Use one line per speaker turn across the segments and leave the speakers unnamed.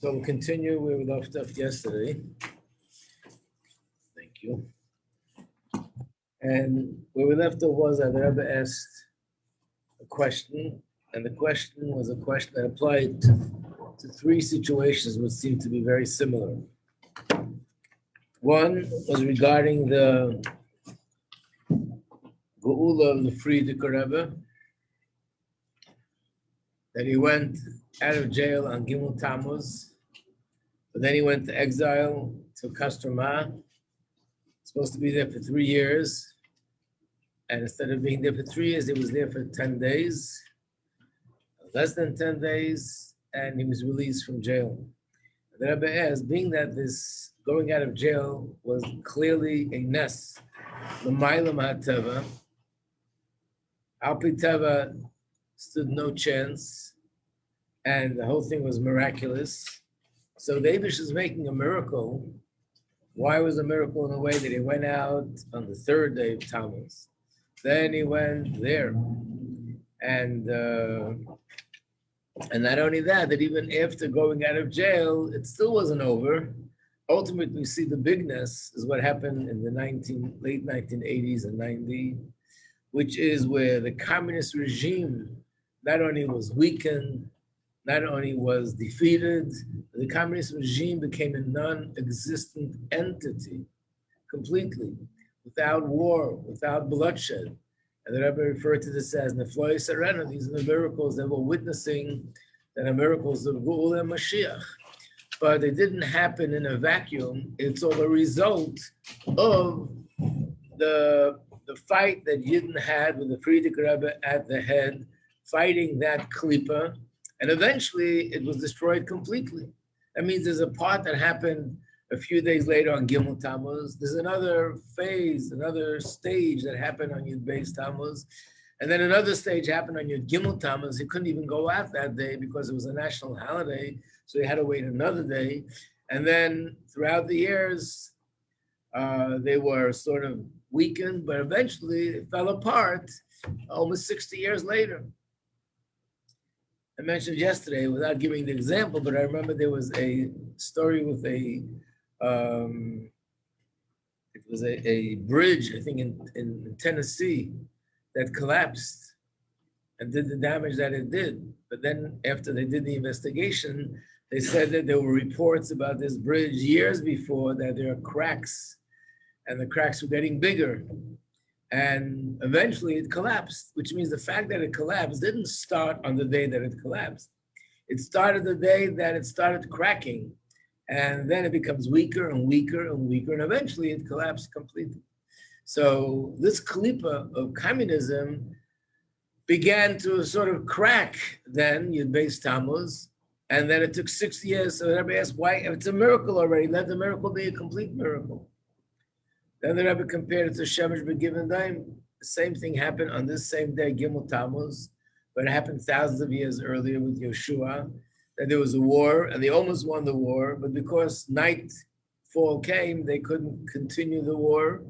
So we'll continue where we left off yesterday. Thank you. And where we left off was that the Rebbe asked a question, and the question was a question that applied to three situations which seemed to be very similar. One was regarding the Geula of the Frierdiker Rebbe, that he went out of jail on Gimmel Tamuz, but then he went to exile to Kostroma, supposed to be there for 3 years, and instead of being there for 3 years, he was there for 10 days, less than 10 days, and he was released from jail. The Rebbe asked, being that this going out of jail was clearly a nes, l'mayla ma'ateva, Alpi Teva stood no chance, and the whole thing was miraculous. So the Eibush is making a miracle. Why was a miracle? In a way that he went out on the third day of Tammuz. Then he went there. And not only that, that even after going out of jail, it still wasn't over. Ultimately, we see the bigness is what happened in the late 1980s and 90s, which is where the communist regime not only was weakened, not only was defeated, the communist regime became a non-existent entity completely, without war, without bloodshed. And the Rebbe referred to this as Nefloy Serena. These are the miracles that we're witnessing, that are miracles of Geula and Mashiach. But they didn't happen in a vacuum. It's all a result of the fight that Yidden had with the Frierdiker Rebbe at the head, fighting that klipa, and eventually it was destroyed completely. That means there's a part that happened a few days later on Gimmel Tamuz. There's another phase, another stage that happened on Yud Beis Tammuz, and then another stage happened on Yud Gimmel Tamuz. He couldn't even go out that day because it was a national holiday, so he had to wait another day. And then throughout the years, they were sort of weakened, but eventually it fell apart almost 60 years later. I mentioned yesterday, without giving the example, but I remember there was a story with it was a bridge, I think in Tennessee, that collapsed and did the damage that it did. But then after they did the investigation, they said that there were reports about this bridge years before that there are cracks, and the cracks were getting bigger. And eventually it collapsed, which means the fact that it collapsed didn't start on the day that it collapsed. It started the day that it started cracking. And then it becomes weaker and weaker and weaker, and eventually it collapsed completely. So this klipa of communism began to sort of crack then, Yud Beis Tammuz, and then it took 60 years. So everybody asked, why? If it's a miracle already, let the miracle be a complete miracle. Then the Rebbe compared it to Shemesh B'Given Daim. The same thing happened on this same day, Gimmel Tammuz, but it happened thousands of years earlier with Yeshua, that there was a war, and they almost won the war, but because nightfall came, they couldn't continue the war,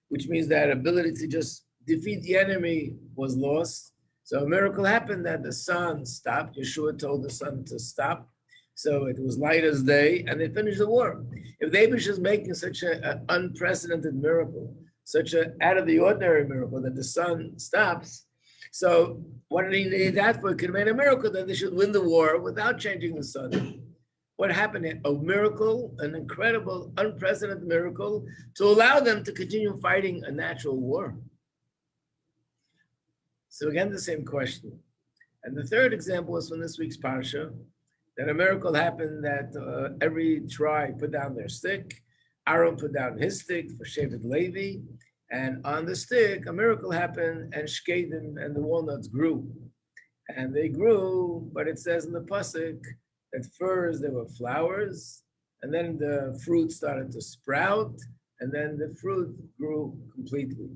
which means that ability to just defeat the enemy was lost. So a miracle happened that the sun stopped. Yeshua told the sun to stop. So it was light as day, and they finished the war. If the Eibush is making such an unprecedented miracle, such an out-of-the-ordinary miracle that the sun stops, so what did he need that for? It could have made a miracle that they should win the war without changing the sun. What happened here? A miracle, an incredible, unprecedented miracle to allow them to continue fighting a natural war. So again, the same question. And the third example was from this week's Parsha, that a miracle happened that every tribe put down their stick. Aaron put down his stick for Shevet Levi, and on the stick, a miracle happened, and shkedim and the walnuts grew. And they grew, but it says in the pasuk that first there were flowers, and then the fruit started to sprout, and then the fruit grew completely.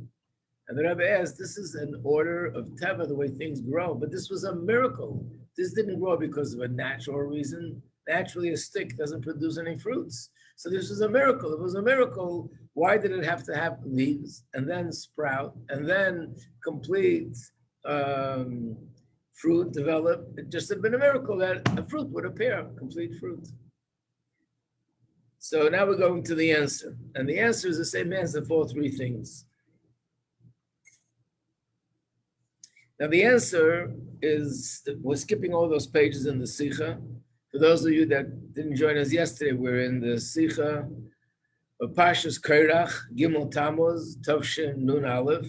And the Rebbe asked, this is an order of Teva, the way things grow, but this was a miracle. This didn't grow because of a natural reason. Naturally, a stick doesn't produce any fruits. So this was a miracle. It was a miracle. Why did it have to have leaves and then sprout and then complete fruit develop? It just had been a miracle that a fruit would appear, complete fruit. So now we're going to the answer. And the answer is the same answer for all three things. Now the answer is, we're skipping all those pages in the Sikha. For those of you that didn't join us yesterday, we're in the Sikha of Pashas Kairach, Gimmel Tamuz, Tavshin Nun Aleph.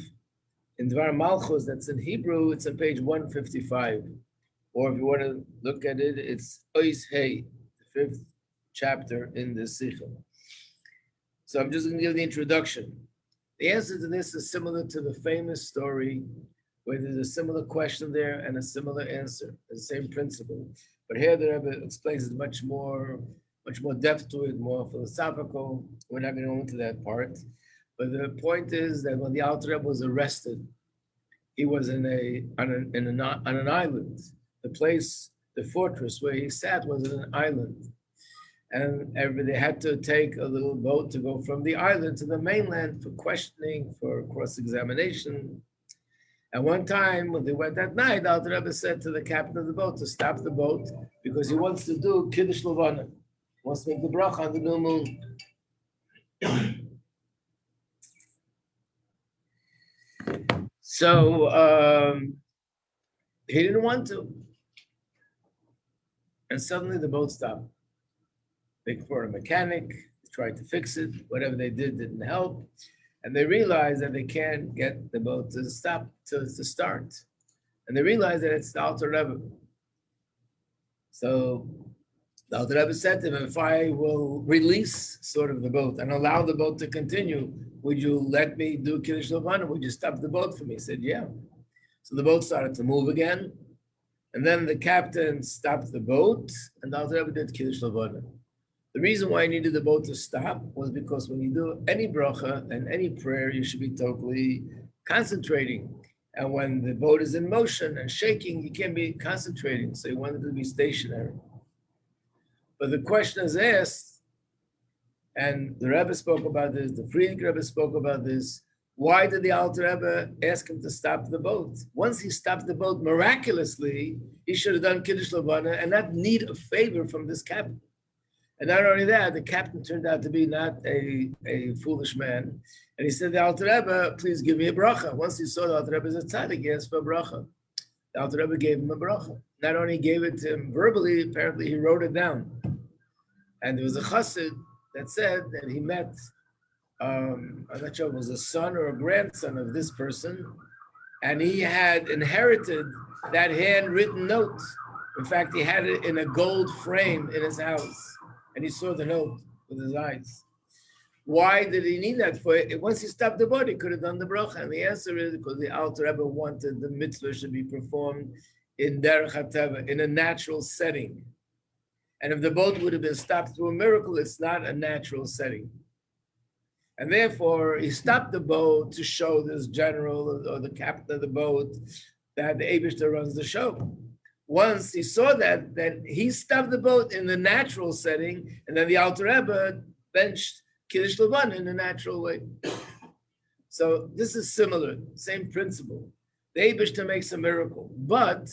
In Dvar Malchus, that's in Hebrew, it's on page 155. Or if you want to look at it, it's Ois Hey, the 5th chapter in the Sikha. So I'm just going to give the introduction. The answer to this is similar to the famous story where there's a similar question there and a similar answer, the same principle. But here the Rebbe explains it much more depth to it, more philosophical. We're not going to go into that part. But the point is that when the Alter Rebbe was arrested, he was on an island. The place, the fortress where he sat was in an island. And they had to take a little boat to go from the island to the mainland for questioning, for cross-examination. And one time when they went that night, the Alter Rebbe said to the captain of the boat to stop the boat because he wants to do Kiddush Levana. He wants to make the bracha on the new moon. So he didn't want to. And suddenly the boat stopped. They brought a mechanic, they tried to fix it, whatever they did didn't help. And they realized that they can't get the boat to stop, to start. And they realized that it's the Alter Rebbe. So the Alter Rebbe said to him, if I will release sort of the boat and allow the boat to continue, would you let me do Kiddush Levana? Would you stop the boat for me? He said, yeah. So the boat started to move again. And then the captain stopped the boat and the Alter Rebbe did Kiddush Levana. The reason why I needed the boat to stop was because when you do any bracha and any prayer, you should be totally concentrating. And when the boat is in motion and shaking, you can't be concentrating. So he wanted to be stationary. But the question is asked, and the Rebbe spoke about this, the Frierdiker Rebbe spoke about this, why did the Alter Rebbe ask him to stop the boat? Once he stopped the boat miraculously, he should have done Kiddush Levana and not need a favor from this captain. And not only that, the captain turned out to be not a foolish man. And he said, the Alter Rebbe, please give me a bracha. Once he saw the Alter Rebbe as a tzaddik, he asked for a bracha. The Alter Rebbe gave him a bracha. Not only gave it to him verbally, apparently he wrote it down. And there was a chassid that said that he met, I'm not sure if it was a son or a grandson of this person, and he had inherited that handwritten note. In fact, he had it in a gold frame in his house. And he saw the note with his eyes. Why did he need that for it? Once he stopped the boat, he could have done the bracha. And the answer is because the Alter Rebbe wanted the mitzvah should be performed in derech hateva, in a natural setting. And if the boat would have been stopped through a miracle, it's not a natural setting. And therefore, he stopped the boat to show this general or the captain of the boat that the Eibishter runs the show. Once he saw that, then he stopped the boat in the natural setting, and then the Alter Rebbe benched Kiddush Levana in a natural way. So this is similar, same principle. The Eibishter makes a miracle, but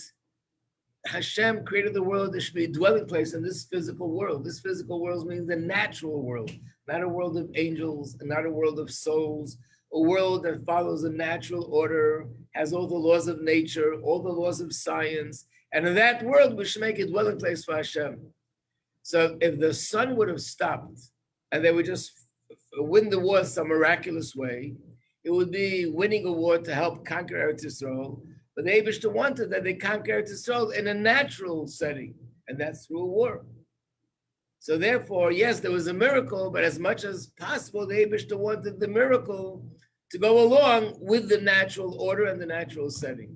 Hashem created the world. There should be a dwelling place in this physical world. This physical world means the natural world, not a world of angels, and not a world of souls, a world that follows a natural order, has all the laws of nature, all the laws of science. And in that world, we should make a dwelling place for Hashem. So if the sun would have stopped and they would just win the war some miraculous way, it would be winning a war to help conquer Eretz Yisrael. But the Eibishter wanted that they conquer Eretz Yisrael in a natural setting, and that's through a war. So therefore, yes, there was a miracle, but as much as possible, the Eibishter wanted the miracle to go along with the natural order and the natural setting.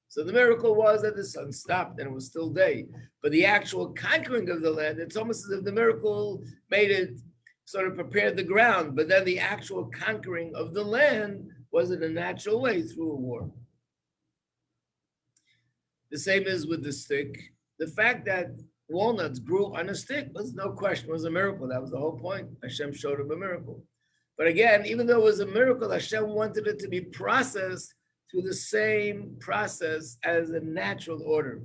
So the miracle was that the sun stopped and it was still day. But the actual conquering of the land, it's almost as if the miracle made it sort of prepared the ground, but then the actual conquering of the land was in a natural way through a war. The same is with the stick. The fact that walnuts grew on a stick was no question, was a miracle. That was the whole point. Hashem showed him a miracle. But again, even though it was a miracle, Hashem wanted it to be processed through the same process as a natural order,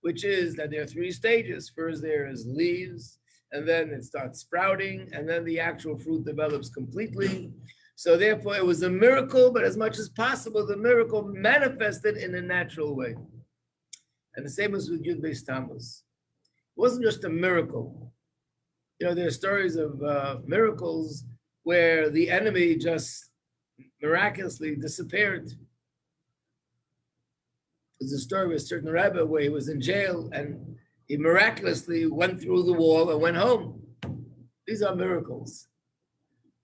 which is that there are three stages. First, there is leaves, and then it starts sprouting, and then the actual fruit develops completely. So therefore, it was a miracle, but as much as possible, the miracle manifested in a natural way. And the same as with Yud Beis Tammuz. It wasn't just a miracle. You know, there are stories of miracles where the enemy just miraculously disappeared. There's a story of a certain rabbi where he was in jail and he miraculously went through the wall and went home. These are miracles.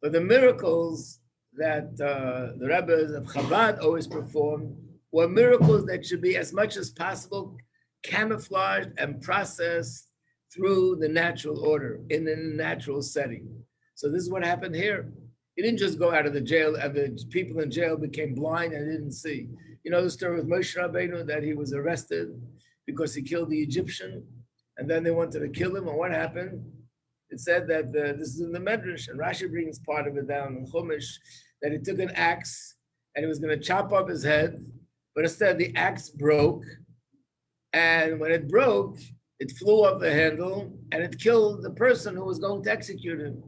But the miracles that the rabbis of Chabad always performed were miracles that should be as much as possible camouflaged and processed through the natural order in a natural setting. So this is what happened here. He didn't just go out of the jail and the people in jail became blind and didn't see. You know the story with Moshe Rabbeinu that he was arrested because he killed the Egyptian and then they wanted to kill him. And what happened? It said that this is in the Medrash, and Rashi brings part of it down in Chumash, that he took an axe and he was going to chop up his head, but instead the axe broke. And when it broke, it flew off the handle and it killed the person who was going to execute him.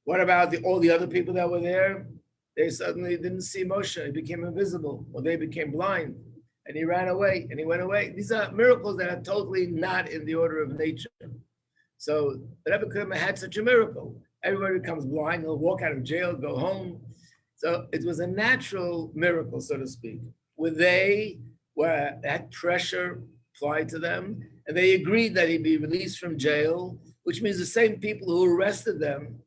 What about all the other people that were there? They suddenly didn't see Moshe. He became invisible, or they became blind, and he ran away, and he went away. These are miracles that are totally not in the order of nature. So the Rebbe could have had such a miracle. Everybody becomes blind, he'll walk out of jail, go home. So it was a natural miracle, so to speak, where they had pressure applied to them, and they agreed that he'd be released from jail, which means the same people who arrested them.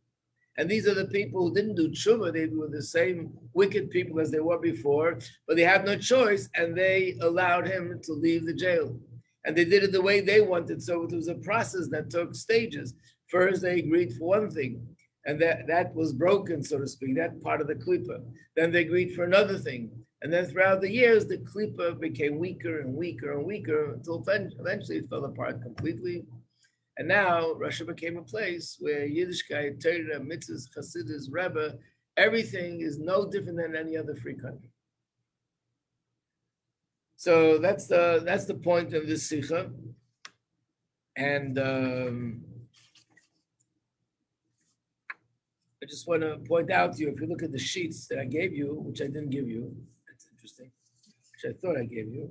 And these are the people who didn't do tshuva. They were the same wicked people as they were before, but they had no choice, and they allowed him to leave the jail. And they did it the way they wanted. So it was a process that took stages. First, they agreed for one thing, and that was broken, so to speak, that part of the klipa. Then they agreed for another thing. And then throughout the years, the klipa became weaker and weaker and weaker until eventually it fell apart completely. And now Russia became a place where Yiddishkeit, Torah, mitzvahs, Hasidus, Rebbe, everything is no different than any other free country. So that's the point of this sikha. And I just want to point out to you, if you look at the sheets that I gave you, which I didn't give you, that's interesting, which I thought I gave you,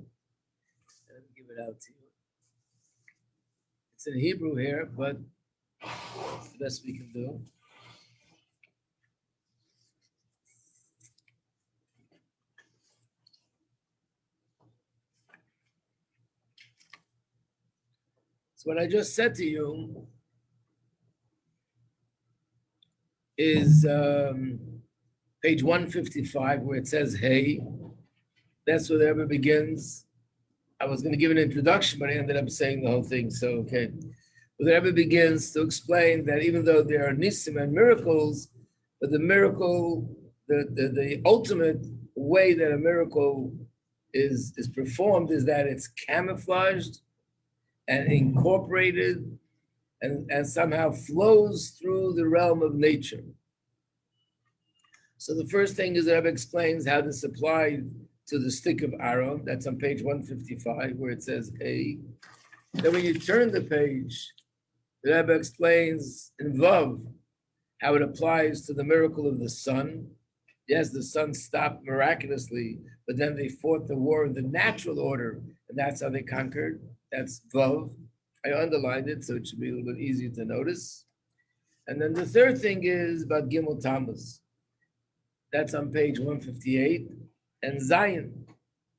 I didn't give it out to you. It's in Hebrew here, but it's the best we can do. So what I just said to you is page 155, where it says, hey, that's where the Rebbe begins. I was going to give an introduction, but I ended up saying the whole thing. So, okay. Well, the Rebbe begins to explain that even though there are nisim and miracles, but the miracle, the ultimate way that a miracle is performed is that it's camouflaged and incorporated and somehow flows through the realm of nature. So the first thing is the Rebbe explains how this applied to the stick of Aaron. That's on page 155, where it says A. Then when you turn the page, the Rebbe explains in Vav how it applies to the miracle of the sun. Yes, the sun stopped miraculously, but then they fought the war in the natural order, and that's how they conquered. That's Vav. I underlined it, so it should be a little bit easier to notice. And then the third thing is about Gimmel Tamuz. That's on page 158. And Zion,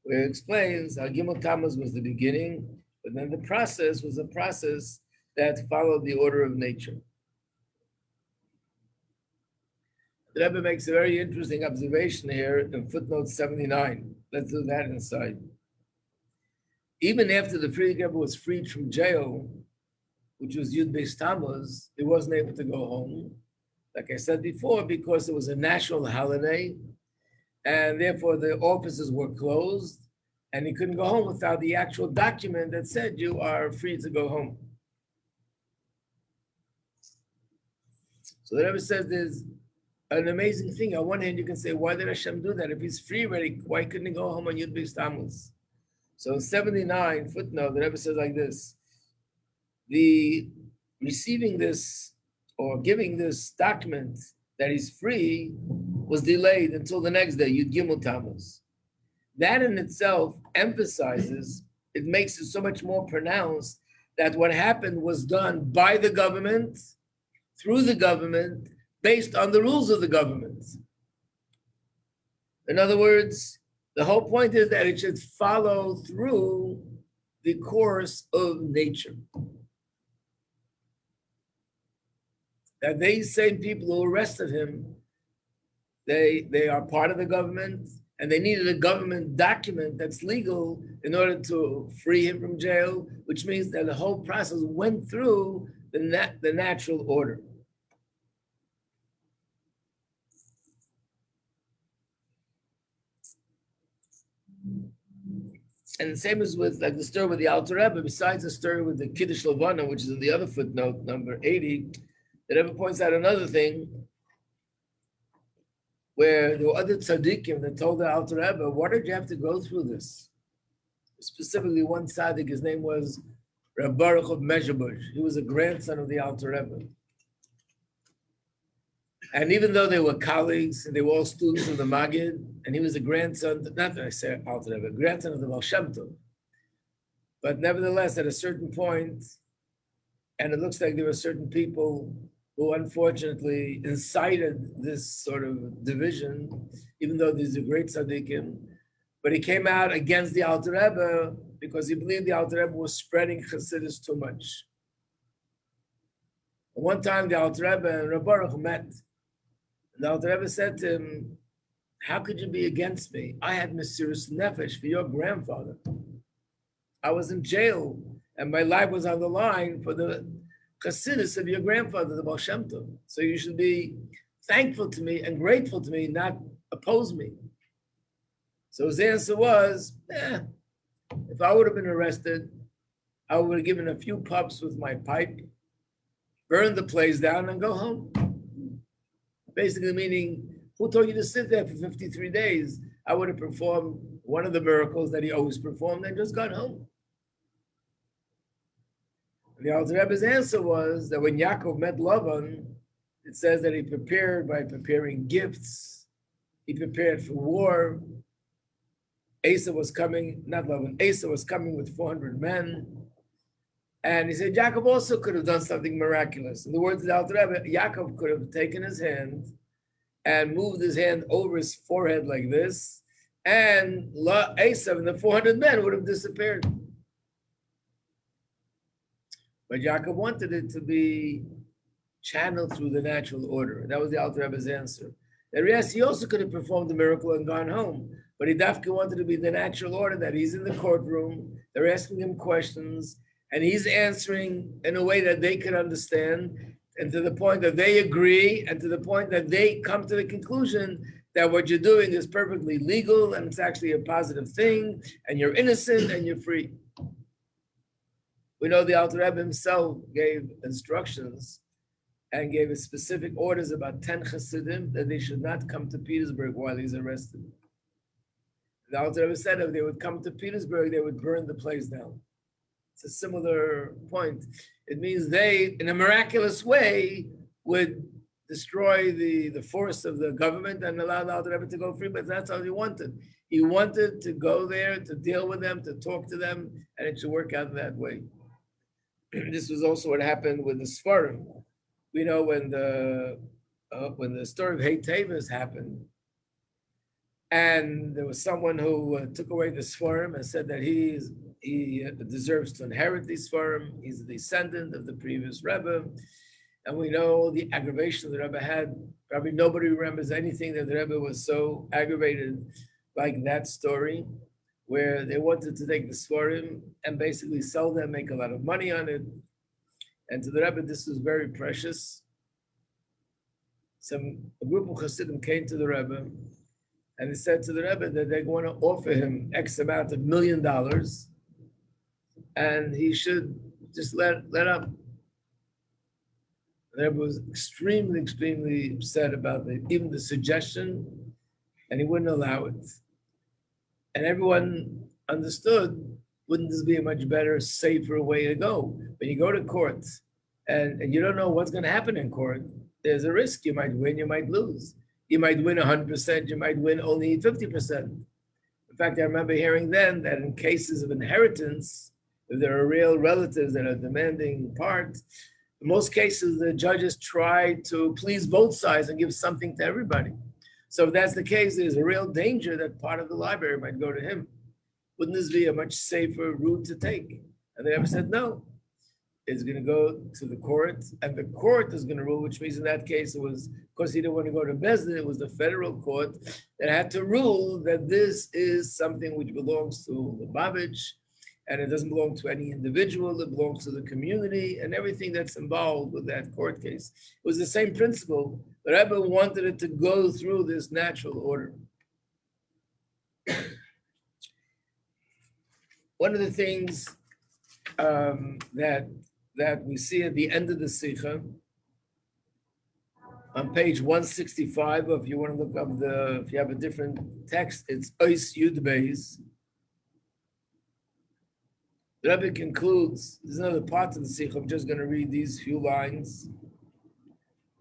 where it explains how Gimmel Tamuz was the beginning, but then the process was a process that followed the order of nature. The Rebbe makes a very interesting observation here in footnote 79. Let's do that inside. Even after the Frierdiker Rebbe was freed from jail, which was Yud Beis Tammuz, he wasn't able to go home, like I said before, because it was a national holiday, and therefore the offices were closed, and he couldn't go home without the actual document that said you are free to go home. So the Rebbe says there's an amazing thing. On one hand, you can say, why did Hashem do that? If he's free already, why couldn't he go home on Yud Beis Tammuz? So in 79, footnote, the Rebbe says like this: the receiving this or giving this document that he's free was delayed until the next day, Yud Gimmel Tamuz. That in itself emphasizes, it makes it so much more pronounced that what happened was done by the government, through the government, based on the rules of the government. In other words, the whole point is that it should follow through the course of nature. That these same people who arrested him, they are part of the government, and they needed a government document that's legal in order to free him from jail, which means that the whole process went through the natural order. And the same is with like the story with the Alter Rebbe, besides the story with the Kiddush Levana, which is in the other footnote, number 80, the Rebbe points out another thing, where there were other tzaddikim that told the Alter Rebbe, why did you have to go through this? Specifically, one tzaddik, his name was Reb Baruch of Mezhebush. He was a grandson of the Alter Rebbe. And even though they were colleagues, and they were all students of the Maggid, and he was a grandson, not that I say Alter Rebbe, grandson of the Baal Shem Tov. But nevertheless, at a certain point, and it looks like there were certain people who unfortunately incited this sort of division, even though these are great tzaddikim. But he came out against the Alter Rebbe because he believed the Alter Rebbe was spreading Chassidus too much. And one time the Alter Rebbe and Reb Baruch met. And the Alter Rebbe said to him, how could you be against me? I had Mesiras Nefesh for your grandfather. I was in jail and my life was on the line for the Chassidus of your grandfather, the Baal Shem Tov. So you should be thankful to me and grateful to me, not oppose me. So his answer was, if I would have been arrested, I would have given a few puffs with my pipe, burned the place down and go home. Basically meaning, who told you to sit there for 53 days? I would have performed one of the miracles that he always performed and just got home. The Alter Rebbe's answer was that when Yaakov met Lavan, it says that he prepared by preparing gifts. He prepared for war. Asa was coming, not Lavan, Asa was coming with 400 men. And he said, Yaakov also could have done something miraculous. In the words of the Alter Rebbe, Yaakov could have taken his hand and moved his hand over his forehead like this, and Asa and the 400 men would have disappeared. But Yaakov wanted it to be channeled through the natural order. That was the Alter Rebbe's answer. And yes, he also could have performed the miracle and gone home, but he definitely wanted to be the natural order, that he's in the courtroom, they're asking him questions, and he's answering in a way that they can understand, and to the point that they agree, and to the point that they come to the conclusion that what you're doing is perfectly legal, and it's actually a positive thing, and you're innocent, and you're free. We know the Alter Rebbe himself gave instructions and gave specific orders about 10 Chassidim that they should not come to Petersburg while he's arrested. The Alter Rebbe said if they would come to Petersburg, they would burn the place down. It's a similar point. It means they, in a miraculous way, would destroy the force of the government and allow the Alter Rebbe to go free, but that's all he wanted. He wanted to go there, to deal with them, to talk to them, and it should work out that way. This was also what happened with the Sfarim. We know when the story of Hey Tavis happened, and there was someone who took away the Sfarim and said that he deserves to inherit these Sfarim. He's a descendant of the previous Rebbe. And we know the aggravation the Rebbe had. Probably nobody remembers anything that the Rebbe was so aggravated like that story, where they wanted to take the Sfarim and basically sell them, make a lot of money on it. And to the Rebbe, this was very precious. A group of Hasidim came to the Rebbe, and he said to the Rebbe that they want to offer him X amount of $1 million, and he should just let up. The Rebbe was extremely, extremely upset about even the suggestion, and he wouldn't allow it. And everyone understood, wouldn't this be a much better, safer way to go? When you go to court and you don't know what's going to happen in court. There's a risk. You might win, you might lose. You might win 100%, you might win only 50%. In fact, I remember hearing then that in cases of inheritance, if there are real relatives that are demanding part, in most cases, the judges try to please both sides and give something to everybody. So if that's the case, there's a real danger that part of the library might go to him. Wouldn't this be a much safer route to take? And they ever said no. It's going to go to the court, and the court is going to rule, which means in that case it was, of course, he didn't want to go to Bezdin, it was the federal court that had to rule that this is something which belongs to the Lubavitch, and it doesn't belong to any individual, it belongs to the community, and everything that's involved with that court case. It was the same principle, but Rebbe wanted it to go through this natural order. One of the things that we see at the end of the Sikha, on page 165, if you want to look up if you have a different text, it's Ois Yud Beis. The Rebbe concludes, there's another part of the Sikha, I'm just going to read these few lines.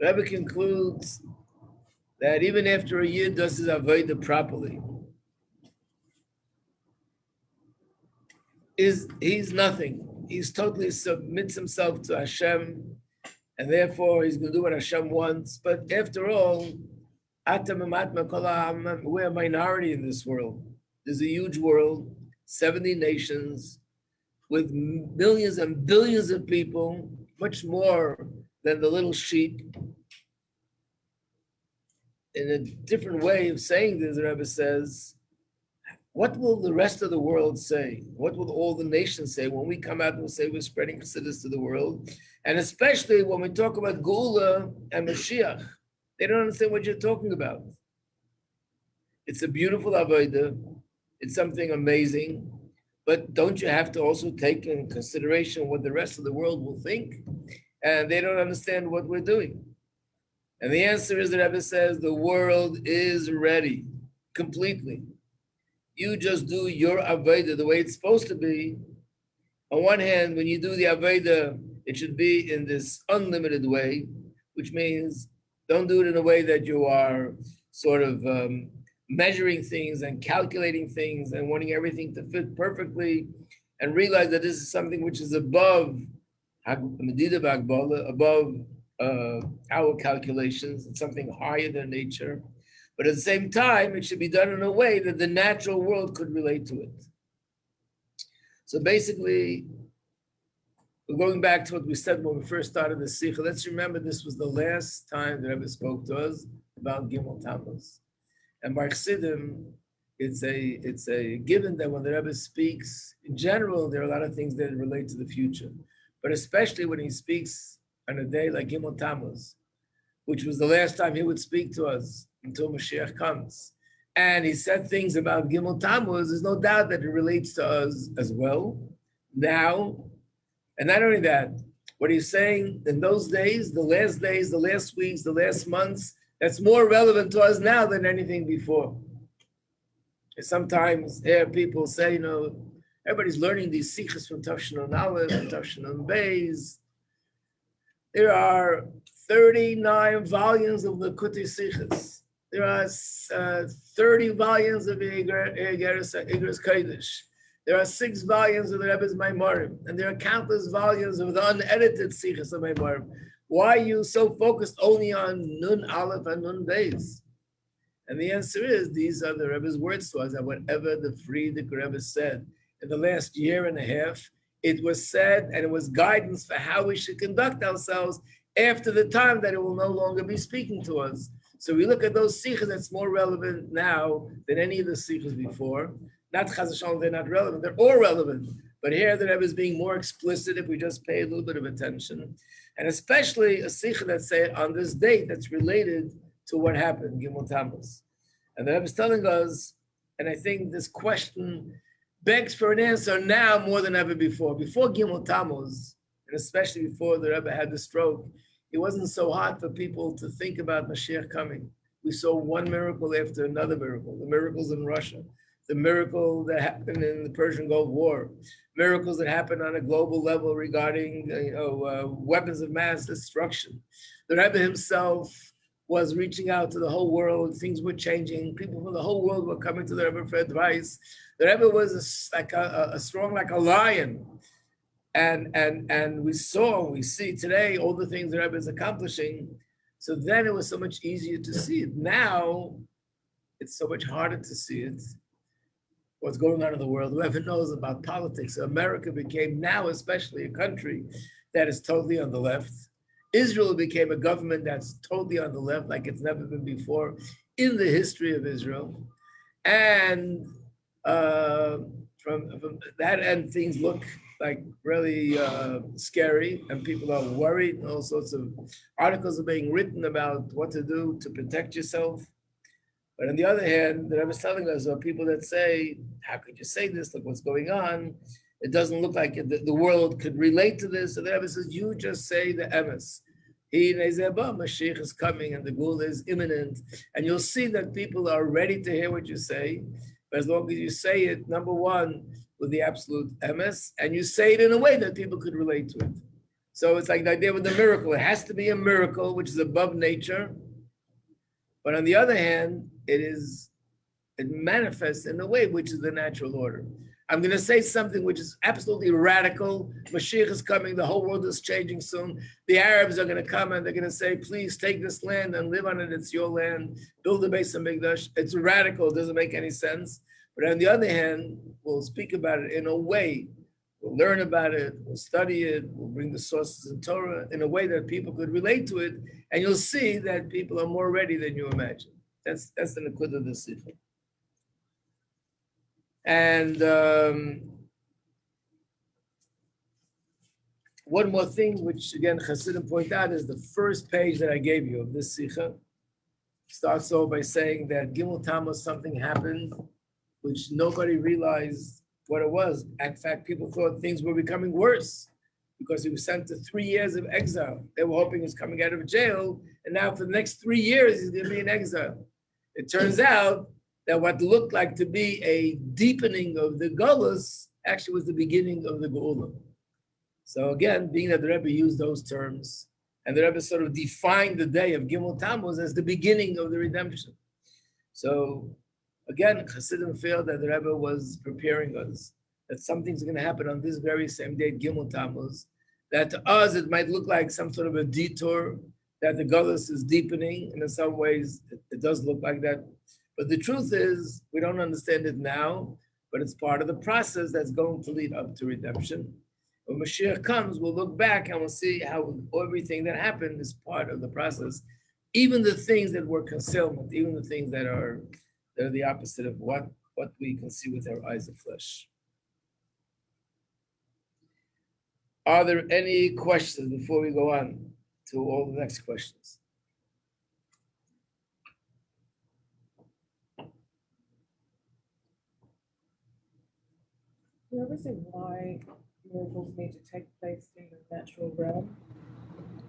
The Rebbe concludes that even after a Yid does his Avodah properly, he's nothing. He's totally submits himself to Hashem, and therefore he's going to do what Hashem wants. But after all, we're a minority in this world. There's a huge world, 70 nations, with millions and billions of people, much more than the little sheep. In a different way of saying this, the Rebbe says, what will the rest of the world say? What will all the nations say when we come out and say we're spreading Chassidus to the world? And especially when we talk about Geula and Mashiach, they don't understand what you're talking about. It's a beautiful avodah. It's something amazing. But don't you have to also take in consideration what the rest of the world will think? And they don't understand what we're doing. And the answer is, the Rebbe says, the world is ready completely. You just do your Avodah the way it's supposed to be. On one hand, when you do the Avodah, it should be in this unlimited way, which means don't do it in a way that you are sort of measuring things and calculating things and wanting everything to fit perfectly, and realize that this is something which is above above our calculations. It's something higher than nature. But at the same time, it should be done in a way that the natural world could relate to it. So basically, we're going back to what we said when we first started the Sikha. Let's remember this was the last time the Rebbe spoke to us about Gimmel Tamuz. And by Chassidim, it's a given that when the Rebbe speaks, in general, there are a lot of things that relate to the future. But especially when he speaks on a day like Gimmel Tamuz, which was the last time he would speak to us until Mashiach comes. And he said things about Gimmel Tamuz, there's no doubt that it relates to us as well now. And not only that, what he's saying in those days, the last weeks, the last months, that's more relevant to us now than anything before. And sometimes hear people say, everybody's learning these sikhs from Tafshin Aleph and Tafshin Beis. There are 39 volumes of the Kuti Sikhs. There are 30 volumes of Igros Kodesh. There are 6 volumes of the Rebbe's Maimarim, and there are countless volumes of the unedited Sikhs of Maimarim. Why are you so focused only on Nun Aleph and Nun Beis? And the answer is, these are the Rebbe's words to us, that whatever the Frierdiker Rebbe said in the last year and a half, it was said, and it was guidance for how we should conduct ourselves after the time that it will no longer be speaking to us. So we look at those sikhs that's more relevant now than any of the sikhs before. Not Chas v'Shalom, they're not relevant, they're all relevant. But here the Rebbe is being more explicit if we just pay a little bit of attention. And especially a sikh that say on this date that's related to what happened, Gimmel Tamuz. And the Rebbe is telling us, and I think this question begs for an answer now more than ever before. Before Gimmel Tamuz, and especially before the Rebbe had the stroke, it wasn't so hard for people to think about Mashiach coming. We saw one miracle after another miracle, the miracles in Russia, the miracle that happened in the Persian Gulf War, miracles that happened on a global level regarding weapons of mass destruction. The Rebbe himself was reaching out to the whole world. Things were changing. People from the whole world were coming to the Rebbe for advice. The Rebbe was like a strong like a lion. And we see today all the things the Rebbe is accomplishing. So then it was so much easier to see it. Now it's so much harder to see it. What's going on in the world? Whoever knows about politics, America became now especially a country that is totally on the left. Israel became a government that's totally on the left, like it's never been before in the history of Israel. And from that end, things look like really scary, and people are worried. All sorts of articles are being written about what to do to protect yourself. But on the other hand, the Rebbe is telling us are people that say, how could you say this? Look what's going on. It doesn't look like the world could relate to this. So the Rebbe says, you just say the emes. Mashiach is coming and the Gula is imminent. And you'll see that people are ready to hear what you say. But as long as you say it, number one, with the absolute emes, and you say it in a way that people could relate to it. So it's like the idea with the miracle. It has to be a miracle, which is above nature. But on the other hand, it manifests in a way which is the natural order. I'm going to say something which is absolutely radical. Mashiach is coming. The whole world is changing soon. The Arabs are going to come and they're going to say, please take this land and live on it. It's your land. Build a base of Mikdash. It's radical. It doesn't make any sense. But on the other hand, we'll speak about it in a way. We'll learn about it. We'll study it. We'll bring the sources in Torah in a way that people could relate to it. And you'll see that people are more ready than you imagine. That's the Nakud of the sivan. And one more thing, which again Hasidim point out, is the first page that I gave you of this sikha. Starts off by saying that Gimmel Tamuz, something happened which nobody realized what it was. In fact, people thought things were becoming worse because he was sent to 3 years of exile. They were hoping he was coming out of jail, and now for the next 3 years, he's going to be in exile. It turns out that what looked like to be a deepening of the Gullus actually was the beginning of the Geula. So again, being that the Rebbe used those terms, and the Rebbe sort of defined the day of Gimmel Tamuz as the beginning of the redemption. So again, Hasidim feel that the Rebbe was preparing us, that something's going to happen on this very same day, Gimmel Tamuz, that to us it might look like some sort of a detour, that the Gullus is deepening, and in some ways it does look like that. But the truth is, we don't understand it now, but it's part of the process that's going to lead up to redemption. When Mashiach comes, we'll look back and we'll see how everything that happened is part of the process. Even the things that were concealment, even the things that are the opposite of what we can see with our eyes of flesh. Are there any questions before we go on to all the next questions?
Do you ever see why miracles need to take place in the natural realm?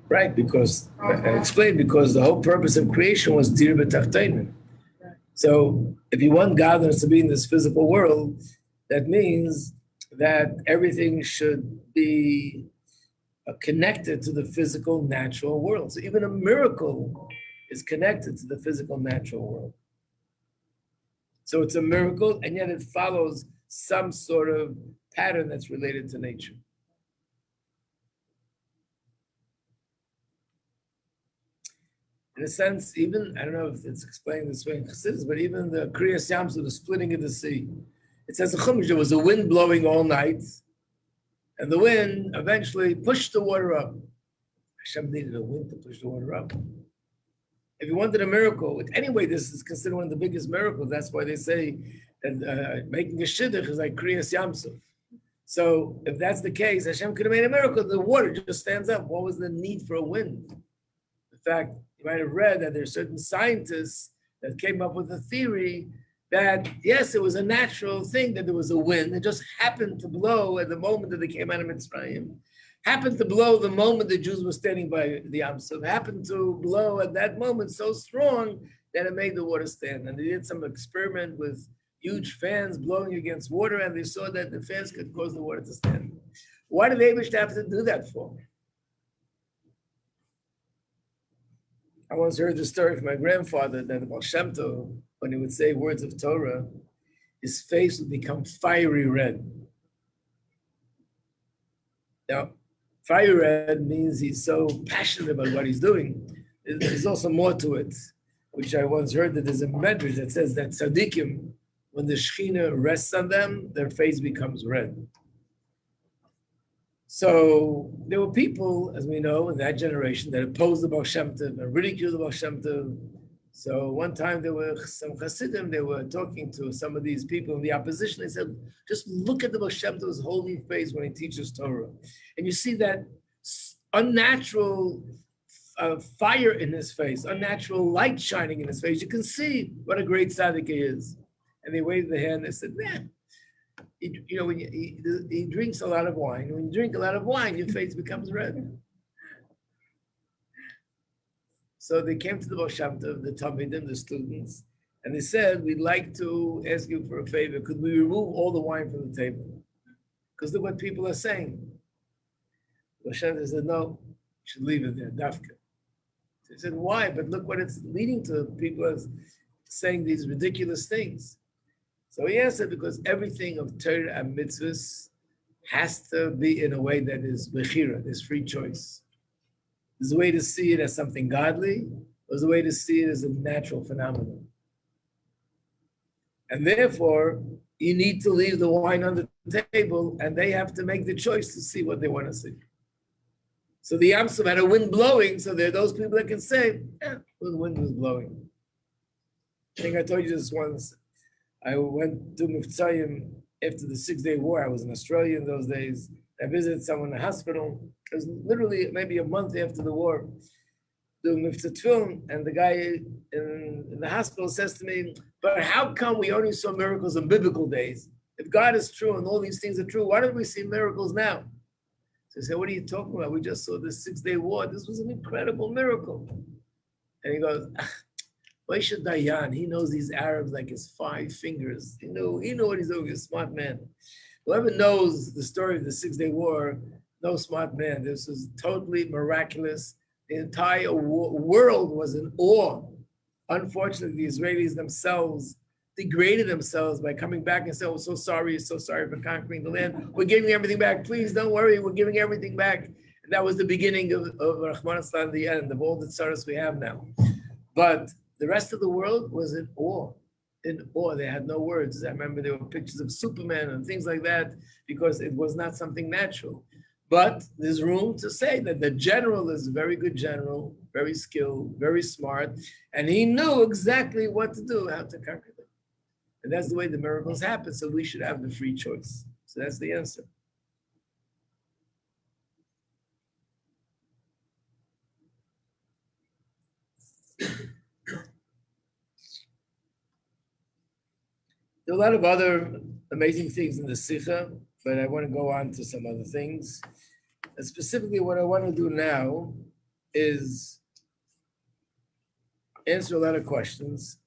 Right, because I explained, because the whole purpose of creation was dir b'tachtonim. So if you want godliness to be in this physical world, that means that everything should be connected to the physical natural world. So even a miracle is connected to the physical natural world. So it's a miracle, and yet it follows some sort of pattern that's related to nature. In a sense, even, I don't know if it's explained this way in Chassidus, but even the Kriyas Yamsuf, the splitting of the sea, it says in Chumash, there was a wind blowing all night, and the wind eventually pushed the water up. Hashem needed a wind to push the water up. If you wanted a miracle, anyway, this is considered one of the biggest miracles. That's why they say that making a shidduch is like Kriyas Yamsuf. So if that's the case, Hashem could have made a miracle. The water just stands up. What was the need for a wind? In fact, you might have read that there are certain scientists that came up with a theory that, yes, it was a natural thing that there was a wind. It just happened to blow at the moment that they came out of Mitzrayim. Happened to blow the moment the Jews were standing by the Yam Suf. Happened to blow at that moment so strong that it made the water stand. And they did some experiment with huge fans blowing against water, and they saw that the fans could cause the water to stand. Why did they have to do that for? I once heard the story from my grandfather that the Baal Shem Tov, when he would say words of Torah, his face would become fiery red. Now, fiery red means he's so passionate about what he's doing. There's also more to it, which I once heard that there's a medrash that says that tzaddikim, when the Shekhinah rests on them, their face becomes red. So there were people, as we know, in that generation that opposed the Baal Shem Tov and ridiculed the Baal Shem Tov. So one time there were some Hasidim, they were talking to some of these people in the opposition. They said, just look at the Baal Shem Tov's holy face when he teaches Torah. And you see that unnatural fire in his face, unnatural light shining in his face. You can see what a great tzaddik he is. And they waved their hand and said, man, when he drinks a lot of wine. When you drink a lot of wine, your face becomes red. So they came to the Baal Shem Tov, the Talmidim, the students, and they said, we'd like to ask you for a favor. Could we remove all the wine from the table? Because look what people are saying. Baal Shem Tov said, no, you should leave it there, dafka. So he said, why? But look what it's leading to. People are saying these ridiculous things. So he answered, because everything of Torah and mitzvahs has to be in a way that is bechira, there's free choice. There's a way to see it as something godly, there's a way to see it as a natural phenomenon. And therefore, you need to leave the wine on the table, and they have to make the choice to see what they want to see. So the Yamsuf had a wind blowing, so there are those people that can say, the wind was blowing. I think I told you this once. I went to Mivtzayim after the 6-day war. I was in Australia in those days. I visited someone in the hospital. It was literally maybe a month after the war, doing Mivtza Tefillin, and the guy in the hospital says to me, but how come we only saw miracles in biblical days? If God is true and all these things are true, why don't we see miracles now? So I said, what are you talking about? We just saw this 6-day war. This was an incredible miracle. And he goes, Moshe Dayan, he knows these Arabs like his 5 fingers. He knew what he's doing, he's a smart man. Whoever knows the story of the 6-day war, no smart man. This was totally miraculous. The entire world was in awe. Unfortunately, the Israelis themselves degraded themselves by coming back and saying, we're so sorry for conquering the land. We're giving everything back. Please don't worry, we're giving everything back. And that was the beginning of Rahman Aslan, the end of all the tsaras we have now. But the rest of the world was in awe. In awe, they had no words. I remember there were pictures of Superman and things like that because it was not something natural. But there's room to say that the general is a very good general, very skilled, very smart, and he knew exactly what to do, how to conquer them. And that's the way the miracles happen, so we should have the free choice. So that's the answer. There are a lot of other amazing things in the Sikha, but I want to go on to some other things. And specifically, what I want to do now is answer a lot of questions.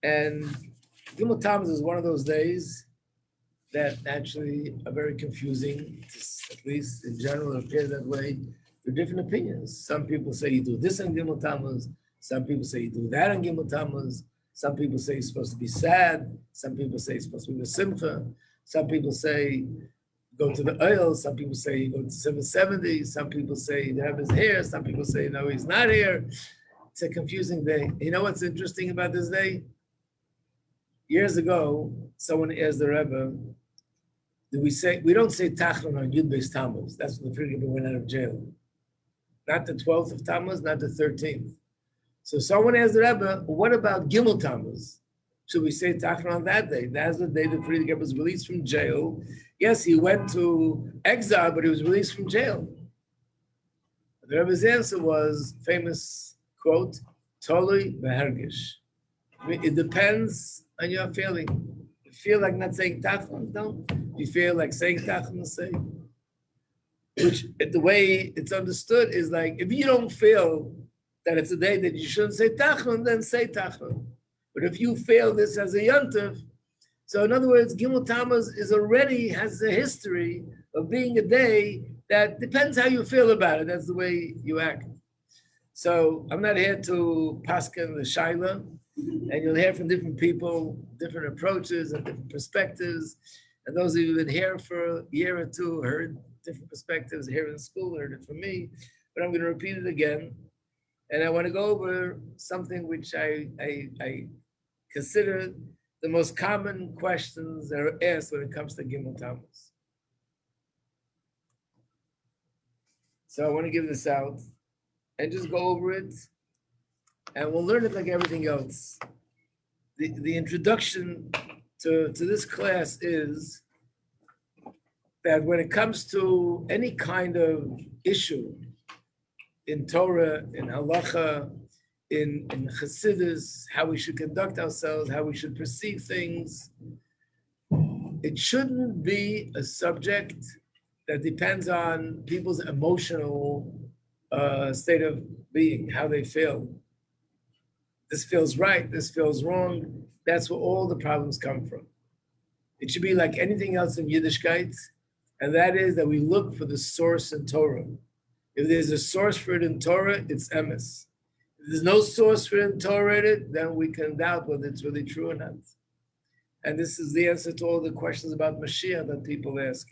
And Gimmel Tamuz is one of those days that actually are very confusing, at least in general, it appears that way. There are different opinions. Some people say you do this on Gimmel Tamuz. Some people say you do that on Gimmel Tamuz. Some people say you're supposed to be sad. Some people say you're supposed to be with Simcha. Some people say go to the oil. Some people say you go to 770. Some people say you have his hair. Some people say no, he's not here. It's a confusing day. You know what's interesting about this day? Years ago, someone asked the Rebbe, we don't say Tachron on Yud Beis Tammuz. That's when the Frierdiker went out of jail. Not the 12th of Tammuz, not the 13th. So someone asked the Rebbe, what about Gimmel Tamuz? Should we say Tachron on that day? That's the day the Frierdiker was released from jail. Yes, he went to exile, but he was released from jail. The Rebbe's answer was famous quote, Tolui behergish. It depends on your feeling. You feel like not saying Tachron, don't. You feel like saying Tachron, say. Which the way it's understood is like, if you don't feel that it's a day that you shouldn't say Tachron, then say Tachron. But if you fail this as a yontif, so in other words, Gimmel Tamuz is already has a history of being a day that depends how you feel about it. That's the way you act. So I'm not here to paskin the shaila, and you'll hear from different people, different approaches and different perspectives. And those of you who've been here for a year or two heard different perspectives here in school, heard it from me. But I'm going to repeat it again. And I want to go over something which I consider the most common questions that are asked when it comes to Gimmel Tamuz. So I want to give this out and just go over it, and we'll learn it like everything else. The introduction to this class is that when it comes to any kind of issue in Torah, in halacha, in Chassidus, how we should conduct ourselves, how we should perceive things, it shouldn't be a subject that depends on people's emotional state of being, how they feel. This feels right, this feels wrong. That's where all the problems come from. It should be like anything else in Yiddishkeit, and that is that we look for the source in Torah. If there's a source for it in Torah, it's emes. If there's no source for it in Torah, then we can doubt whether it's really true or not. And this is the answer to all the questions about Mashiach that people ask,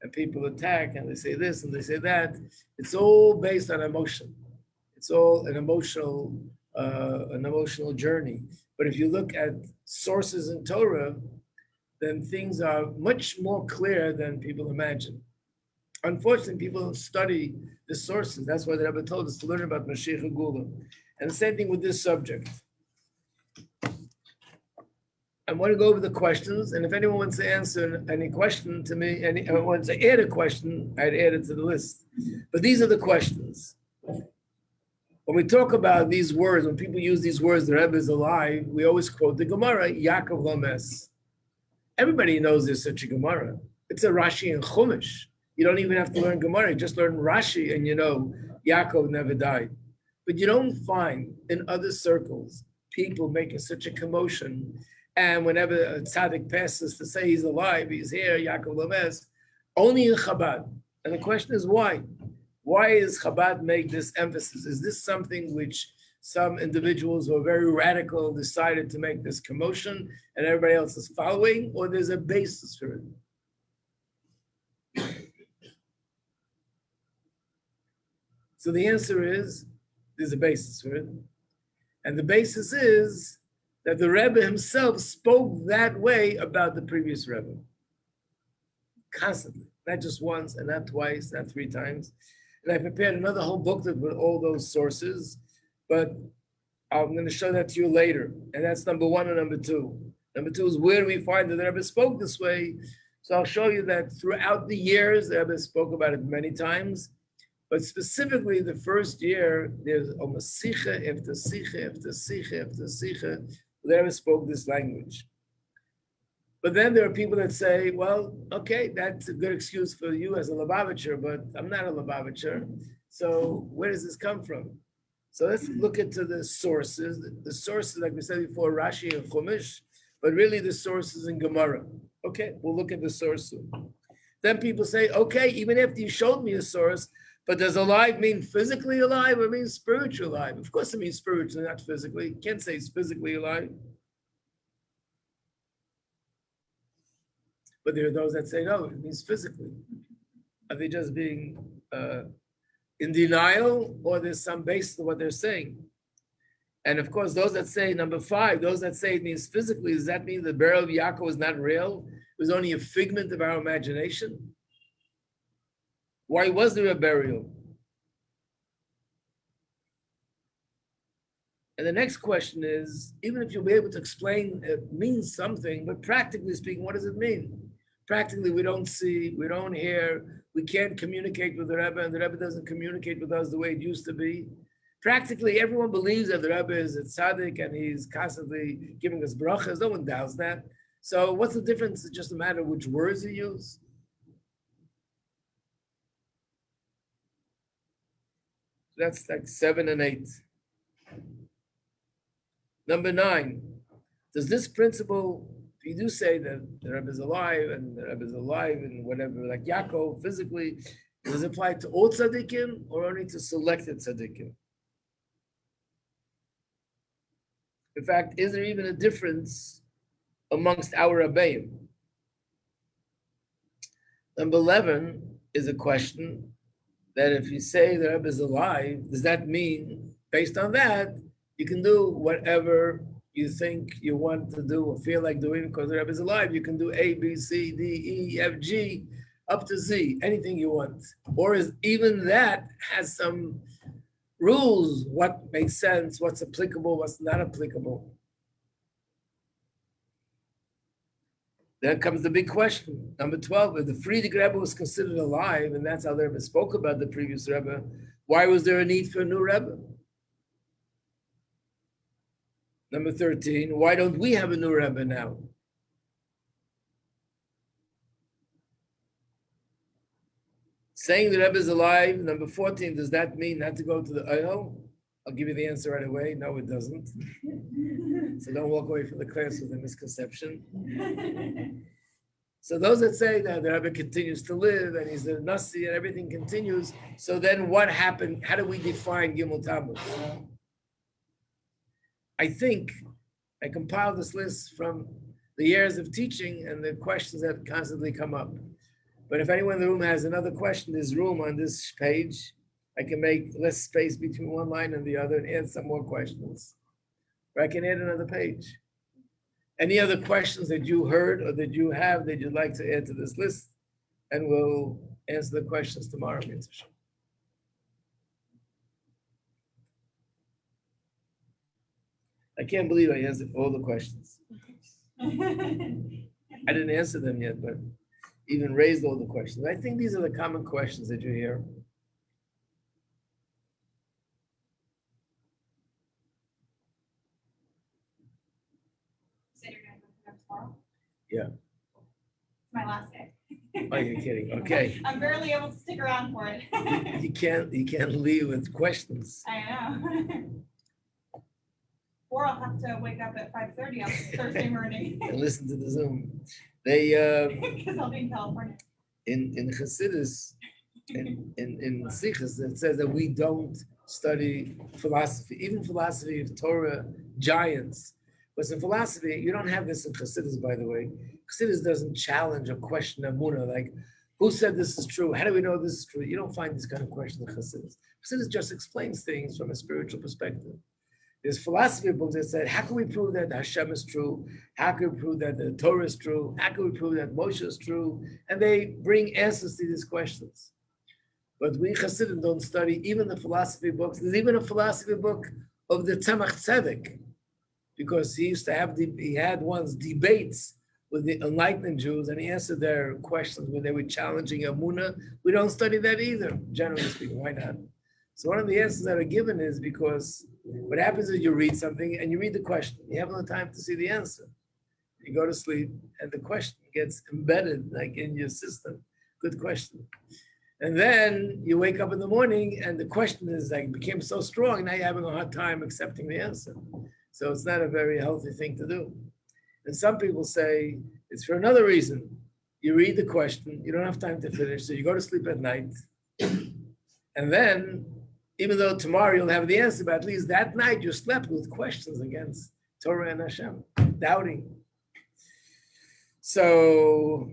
and people attack, and they say this and they say that. It's all based on emotion. It's all an emotional journey. But if you look at sources in Torah, then things are much more clear than people imagine. Unfortunately, people don't study the sources. That's why the Rebbe told us to learn about Mashiach Gula. And the same thing with this subject. I want to go over the questions, and if anyone wants to answer any question to me, anyone wants to add a question, I'd add it to the list. But these are the questions. When we talk about these words, when people use these words, the Rebbe is alive, we always quote the Gemara, Yaakov Lomes. Everybody knows there's such a Gemara. It's a Rashi and Chumash. You don't even have to learn Gemara, just learn Rashi and you know Yaakov never died. But you don't find in other circles people making such a commotion. And whenever a tzaddik passes to say he's alive, he's here, Yaakov Lomes, only in Chabad. And the question is why? Why does Chabad make this emphasis? Is this something which some individuals who are very radical decided to make this commotion and everybody else is following, or there's a basis for it? So the answer is, there's a basis for it. And the basis is that the Rebbe himself spoke that way about the previous Rebbe. Constantly, not just once and not twice, not three times. And I prepared another whole booklet with all those sources, but I'm going to show that to you later. And that's number one and number two. Number two is where do we find that the Rebbe spoke this way? So I'll show you that throughout the years, the Rebbe spoke about it many times. But specifically, the first year, there's almost sicha after sicha after sicha after sicha. The Rebbe spoke this language. But then there are people that say, well, okay, that's a good excuse for you as a Lubavitcher, but I'm not a Lubavitcher. So where does this come from? So let's look into the sources. The sources, like we said before, Rashi and Chumash, but really the sources in Gemara. Okay, we'll look at the source soon. Then people say, okay, even after you showed me a source, but does alive mean physically alive or mean spiritually alive? Of course it means spiritually, not physically. You can't say it's physically alive. But there are those that say, no, it means physically. Are they just being in denial, or there's some basis to what they're saying? And of course, those that say, number five, those that say it means physically, does that mean the burial of Yaakov is not real? It was only a figment of our imagination? Why was there a burial? And the next question is, even if you'll be able to explain, it means something, but practically speaking, what does it mean? Practically, we don't see, we don't hear, we can't communicate with the Rebbe, and the Rebbe doesn't communicate with us the way it used to be. Practically, everyone believes that the Rebbe is a tzaddik and he's constantly giving us brachas. No one doubts that. So what's the difference? It's just a matter of which words you use. That's like 7 and 8. Number 9, does this principle, if you do say that the Rebbe is alive and the Rebbe is alive and whatever, like Yaakov physically, does it apply to all tzaddikim or only to selected tzaddikim? In fact, is there even a difference amongst our Rebbeim? Number 11 is a question that if you say the Rebbe is alive, does that mean, based on that, you can do whatever you think you want to do or feel like doing because the Rebbe is alive? You can do A, B, C, D, E, F, G, up to Z, anything you want. Or is even that has some rules, what makes sense, what's applicable, what's not applicable. Then comes the big question. Number 12, if the Frierdiker Rebbe was considered alive, and that's how the Rebbe spoke about the previous Rebbe, why was there a need for a new Rebbe? Number 13, why don't we have a new Rebbe now? Saying the Rebbe is alive, number 14, does that mean not to go to the oil? I'll give you the answer right away. No, it doesn't. So don't walk away from the class with a misconception. So those that say that the Rebbe continues to live and he's a Nasi and everything continues, so then what happened? How do we define Gimmel Tamuz? I think I compiled this list from the years of teaching and the questions that constantly come up. But if anyone in the room has another question, there's room on this page. I can make less space between one line and the other and add some more questions. Or I can add another page. Any other questions that you heard or that you have that you'd like to add to this list? And we'll answer the questions tomorrow. I can't believe I answered all the questions. I didn't answer them yet, but even raised all the questions. I think these are the common questions that you hear.
So you're going to come tomorrow?
Yeah.
It's my last day.
Oh, you're kidding. Okay.
I'm barely able to stick around for it.
You can't leave with questions.
I know. Or I'll have to wake up at 5:30 on Thursday morning.
And listen to the Zoom. They
Because I'll be in California.
in Chassidus, in Sikhs, it says that we don't study philosophy, even philosophy of Torah giants. But in philosophy, you don't have this in Chassidus, by the way. Chassidus doesn't challenge or question Amunah, like, who said this is true? How do we know this is true? You don't find this kind of question in Chassidus. Chassidus just explains things from a spiritual perspective. There's philosophy books that said, how can we prove that Hashem is true? How can we prove that the Torah is true? How can we prove that Moshe is true? And they bring answers to these questions. But we Hasidim don't study even the philosophy books. There's even a philosophy book of the Tzemach Tzedek, because he had once debates with the enlightened Jews, and he answered their questions when they were challenging Amunah. We don't study that either, generally speaking. Why not? So one of the answers that are given is because what happens is you read something and you read the question. You have no time to see the answer. You go to sleep and the question gets embedded like in your system. Good question. And then you wake up in the morning and the question is like became so strong, now you're having a hard time accepting the answer. So it's not a very healthy thing to do. And some people say it's for another reason. You read the question, you don't have time to finish, so you go to sleep at night. And then even though tomorrow you'll have the answer, but at least that night you slept with questions against Torah and Hashem, doubting. So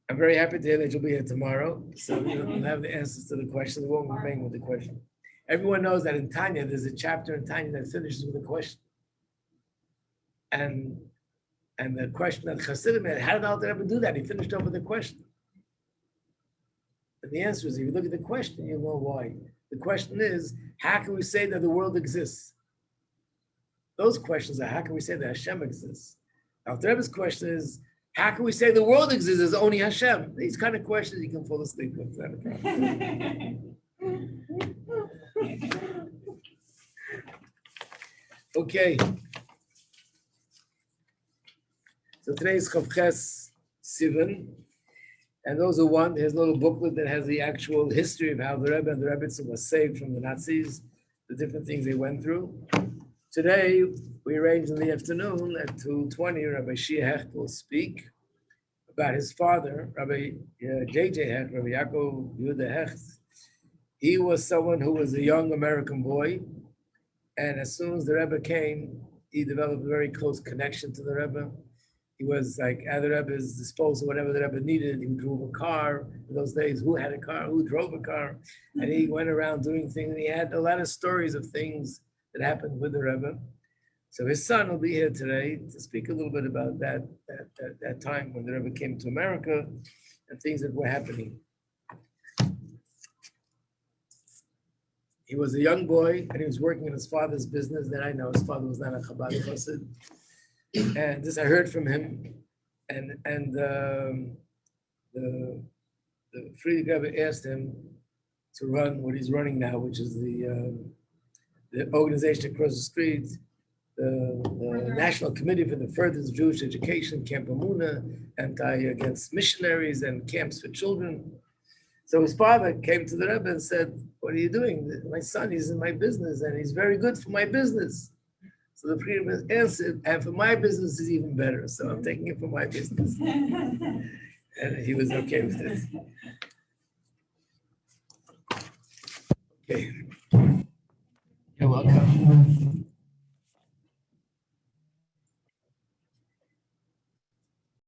I'm very happy to hear that you'll be here tomorrow. So you'll have the answers to the questions. We won't remain with the question. Everyone knows that in Tanya, there's a chapter in Tanya that finishes with a question. And the question that Chassidim had, how did the Alter Rebbe do that? He finished off with a question. And the answer is, if you look at the question, you'll know why. The question is, how can we say that the world exists? Those questions are, how can we say that Hashem exists? Alter Rebbe's question is, how can we say the world exists as only Hashem? These kind of questions you can fall asleep with. Not a problem. Okay. So today is Chavches Sivan. And those who want, there's a little booklet that has the actual history of how the Rebbe and the Rebbitzin was saved from the Nazis, the different things they went through. Today, we arranged in the afternoon at 2:20, Rabbi Shia Hecht will speak about his father, Rabbi J.J. Hecht, Rabbi Yaakov Yehuda Hecht. He was someone who was a young American boy, and as soon as the Rebbe came, he developed a very close connection to the Rebbe. He was like at the Rebbe's disposal, whatever the Rebbe needed. He drove a car. In those days, who had a car? Who drove a car? And he went around doing things. And he had a lot of stories of things that happened with the Rebbe. So his son will be here today to speak a little bit about that time when the Rebbe came to America and things that were happening. He was a young boy and he was working in his father's business. Then I know his father was not a Chabad chassid. And this I heard from him. And the Friedrich Rebbe asked him to run what he's running now, which is the organization across the street, the National Committee for the Furtherance of Jewish Education, Camp Amuna, against missionaries and camps for children. So his father came to the Rebbe and said, "What are you doing? My son is in my business and he's very good for my business." So the Rebbe answered, "And for my business is even better. So I'm taking it for my business." And he was okay with it. Okay. You're welcome.